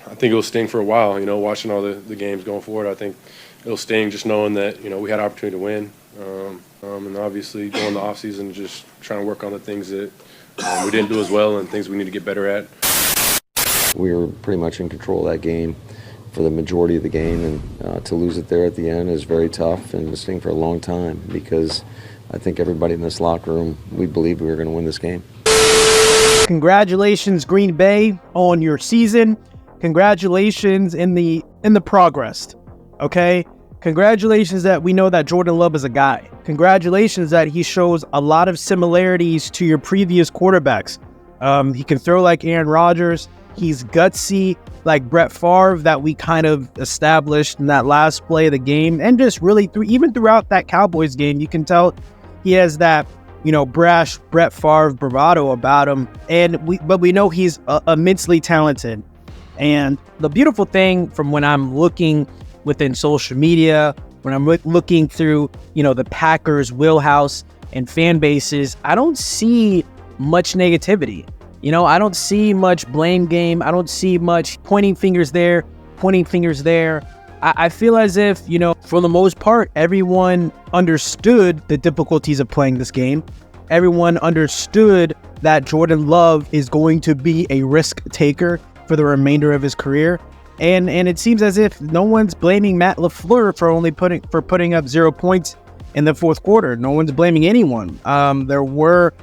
I think it'll sting for a while, watching all the games going forward. I think it'll sting just knowing that, we had an opportunity to win. And obviously going the offseason, just trying to work on the things that we didn't do as well and things we need to get better at. We were pretty much in control of that game for the majority of the game, and to lose it there at the end is very tough and sting for a long time, because I think everybody in this locker room, we believed we were going to win this game. Congratulations, Green Bay, on your season. Congratulations in the progress. Okay? Congratulations that we know that Jordan Love is a guy. Congratulations that he shows a lot of similarities to your previous quarterbacks. He can throw like Aaron Rodgers. He's gutsy like Brett Favre that we kind of established in that last play of the game. And just really even throughout that Cowboys game, you can tell he has that, brash Brett Favre bravado about him. But we know he's immensely talented. And the beautiful thing from when I'm looking within social media, when I'm looking through, the Packers wheelhouse and fan bases, I don't see much negativity. I don't see much blame game. I don't see much pointing fingers there, pointing fingers there. I feel as if, for the most part, everyone understood the difficulties of playing this game. Everyone understood that Jordan Love is going to be a risk taker for the remainder of his career. And it seems as if no one's blaming Matt LaFleur for putting up 0 points in the fourth quarter. No one's blaming anyone. There were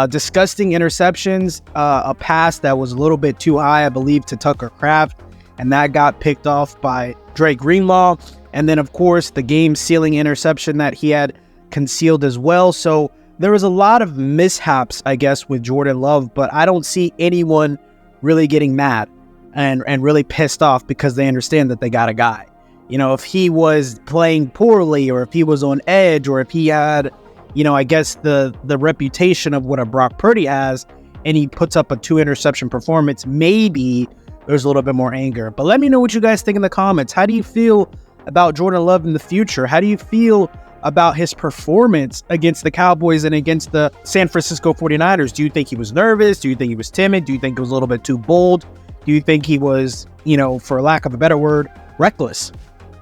disgusting interceptions, a pass that was a little bit too high, I believe, to Tucker Kraft, and that got picked off by Dre Greenlaw. And then, of course, the game-sealing interception that he had concealed as well. So there was a lot of mishaps, I guess, with Jordan Love, but I don't see anyone really getting mad and really pissed off because they understand that they got a guy. If he was playing poorly, or if he was on edge, or if he had, I guess the reputation of what a Brock Purdy has, and he puts up a 2-interception performance, maybe there's a little bit more anger. But let me know what you guys think in the comments. How do you feel about Jordan Love in the future? How do you feel about his performance against the Cowboys and against the San Francisco 49ers? Do you think he was nervous? Do you think he was timid? Do you think it was a little bit too bold? Do you think he was, for lack of a better word, reckless?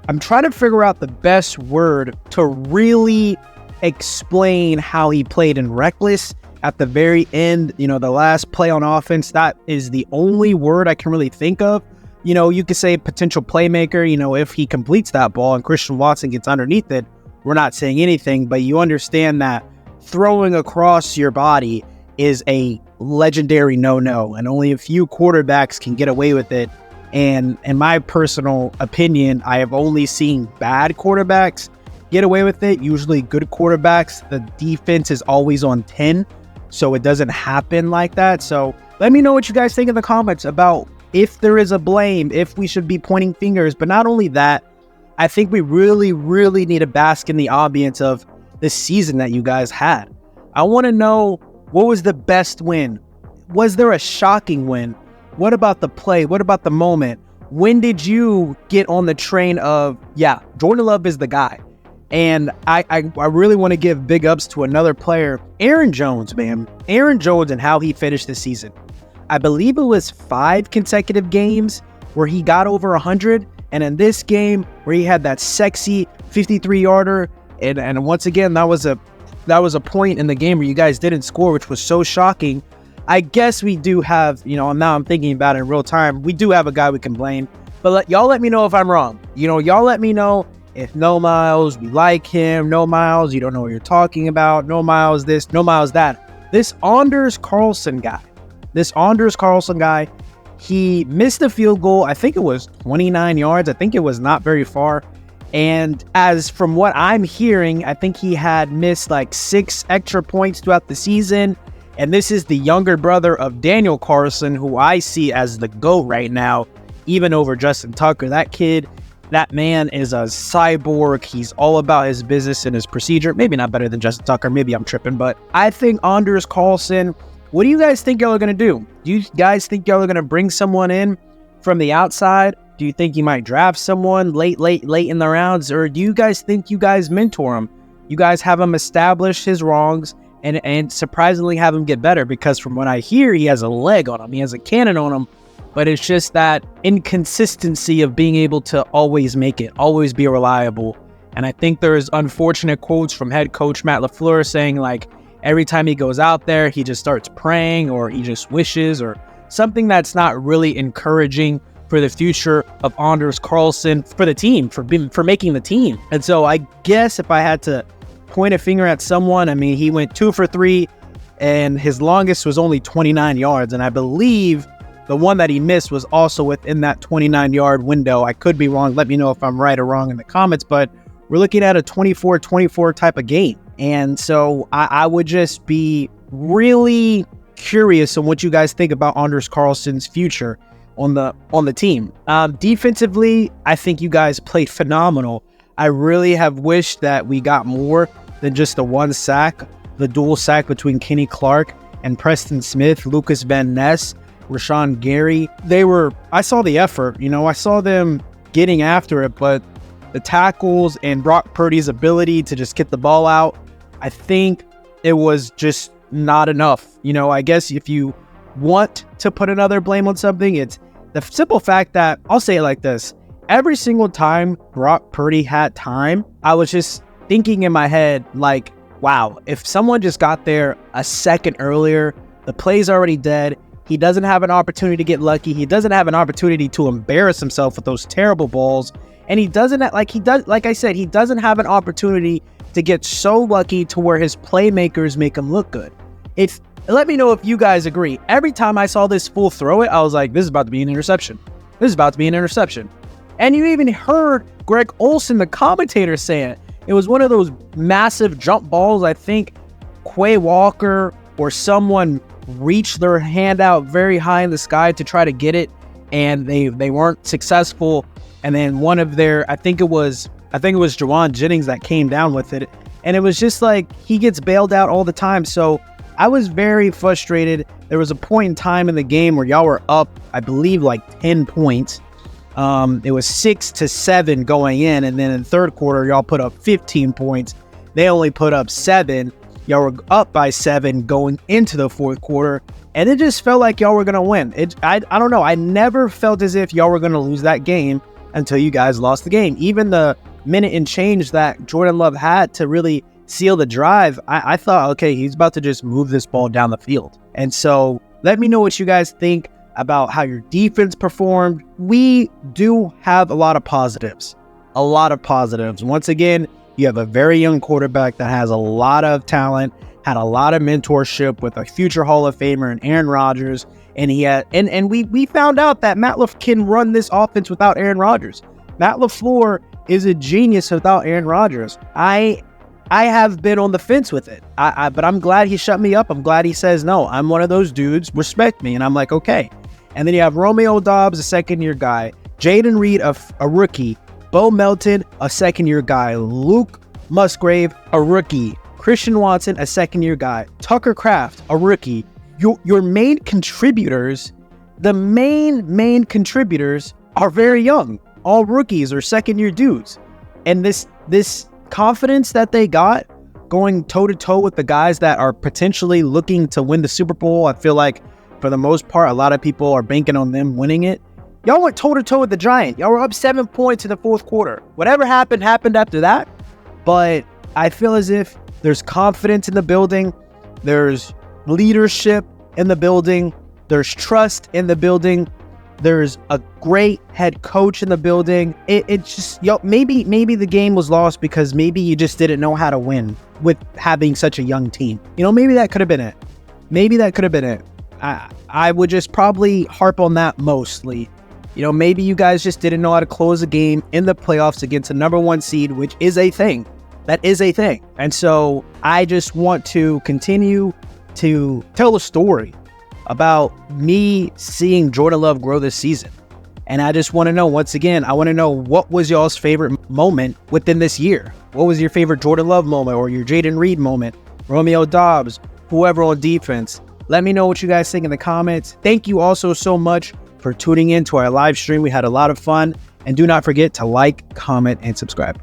I'm trying to figure out the best word to really explain how he played in reckless at the very end. The last play on offense, that is the only word I can really think of. You could say potential playmaker, if he completes that ball and Christian Watson gets underneath it, we're not saying anything, but you understand that throwing across your body is a legendary no-no, and only a few quarterbacks can get away with it. And in my personal opinion, I have only seen bad quarterbacks get away with it. Usually good quarterbacks, the defense is always on 10, so it doesn't happen like that. So let me know what you guys think in the comments about if there is a blame, if we should be pointing fingers. But not only that, I think we really, really need to bask in the ambience of the season that you guys had. I want to know, what was the best win? Was there a shocking win? What about the play? What about the moment? When did you get on the train of, yeah, Jordan Love is the guy? And I really want to give big ups to another player, Aaron Jones, man. Aaron Jones and how he finished the season. I believe it was 5 consecutive games where he got over 100. And in this game where he had that sexy 53-yarder. And once again, that was a point in the game where you guys didn't score, which was so shocking. I guess we do have, now I'm thinking about it in real time, we do have a guy we can blame. But y'all let me know if I'm wrong. Y'all let me know if No Miles, we like him. No Miles, you don't know what you're talking about. No Miles this, No Miles that. This Anders Carlson guy, he missed a field goal. I think it was 29 yards. I think it was not very far. And as from what I'm hearing, I think he had missed like 6 extra points throughout the season. And this is the younger brother of Daniel Carlson, who I see as the GOAT right now, even over Justin Tucker. That kid, that man is a cyborg. He's all about his business and his procedure. Maybe not better than Justin Tucker. Maybe I'm tripping. But I think Anders Carlson, what do you guys think y'all are going to do? Do you guys think y'all are going to bring someone in from the outside? Do you think you might draft someone late in the rounds? Or do you guys think you guys mentor him? You guys have him establish his wrongs and surprisingly have him get better? Because from what I hear, he has a leg on him. He has a cannon on him. but it's just that inconsistency of being able to always make it, always be reliable. And I think there's unfortunate quotes from head coach Matt LaFleur saying like every time he goes out there, he just starts praying or he just wishes or something that's not really encouraging for the future of Anders Carlson, for the team, for making the team. And so I guess if I had to point a finger at someone, I mean, he went 2 for 3 and his longest was only 29 yards. And I believe the one that he missed was also within that 29-yard window. I could be wrong. Let me know if I'm right or wrong in the comments, but we're looking at a 24-24 type of game. And so I would just be really curious on what you guys think about Anders Carlson's future on the team. Defensively, I think you guys played phenomenal. I really have wished that we got more than just the one sack, the dual sack between Kenny Clark and Preston Smith, Lucas Van Ness, Rashawn Gary. I saw the effort, I saw them getting after it, but the tackles and Brock Purdy's ability to just get the ball out, I think it was just not enough. I guess if you want to put another blame on something, it's the simple fact that, I'll say it like this, every single time Brock Purdy had time, I was just thinking in my head, like, wow, if someone just got there a second earlier, the play's already dead. He doesn't have an opportunity to get lucky. He doesn't have an opportunity to embarrass himself with those terrible balls. And he doesn't, like I said, he doesn't have an opportunity to get so lucky to where his playmakers make him look good. Let me know if you guys agree. Every time I saw this fool throw it, I was like, this is about to be an interception. This is about to be an interception. And you even heard Greg Olsen, the commentator, say it. It was one of those massive jump balls. I think Quay Walker or someone reached their hand out very high in the sky to try to get it, and they weren't successful. And then one of their, I think it was Jawan Jennings that came down with it. And it was just like, he gets bailed out all the time. So I was very frustrated. There was a point in time in the game where y'all were up, I believe, like 10 points. It was 6-7 going in. And then in the third quarter, y'all put up 15 points. They only put up 7. Y'all were up by 7 going into the fourth quarter. And it just felt like y'all were going to win. I don't know. I never felt as if y'all were going to lose that game until you guys lost the game. Even the minute and change that Jordan Love had to really seal the drive, I thought, okay, he's about to just move this ball down the field. And so let me know what you guys think about how your defense performed. We do have a lot of positives. Once again, you have a very young quarterback that has a lot of talent, had a lot of mentorship with a future Hall of Famer and Aaron Rodgers. And we found out that Matt LaFleur can run this offense without Aaron Rodgers. Matt LaFleur is a genius without Aaron Rodgers. I have been on the fence with it, but I'm glad he shut me up. I'm glad he says, no, I'm one of those dudes, respect me. And I'm like, okay. And then you have Romeo Doubs, a second-year guy, Jaden Reed, a rookie, Bo Melton, a second-year guy, Luke Musgrave, a rookie, Christian Watson, a second-year guy, Tucker Kraft, a rookie. Your main contributors, the main contributors are very young. All rookies or second-year dudes. And this confidence that they got going toe-to-toe with the guys that are potentially looking to win the Super Bowl, I feel like for the most part, a lot of people are banking on them winning it. Y'all went toe-to-toe with the Giants. Y'all were up 7 points in the fourth quarter. Whatever happened after that. But I feel as if there's confidence in the building. There's leadership in the building. There's trust in the building. There's a great head coach in the building. It's just, maybe the game was lost because maybe you just didn't know how to win with having such a young team. Maybe that could have been it. I would just probably harp on that mostly. Maybe you guys just didn't know how to close a game in the playoffs against a number 1 seed, which is a thing. That is a thing. And so I just want to continue to tell a story about me seeing Jordan Love grow this season. And I just want to know, once again, what was y'all's favorite moment within this year? What was your favorite Jordan Love moment or your Jaden Reed moment? Romeo Doubs, whoever on defense. Let me know what you guys think in the comments. Thank you also so much for tuning in to our live stream. We had a lot of fun. And do not forget to like, comment, and subscribe.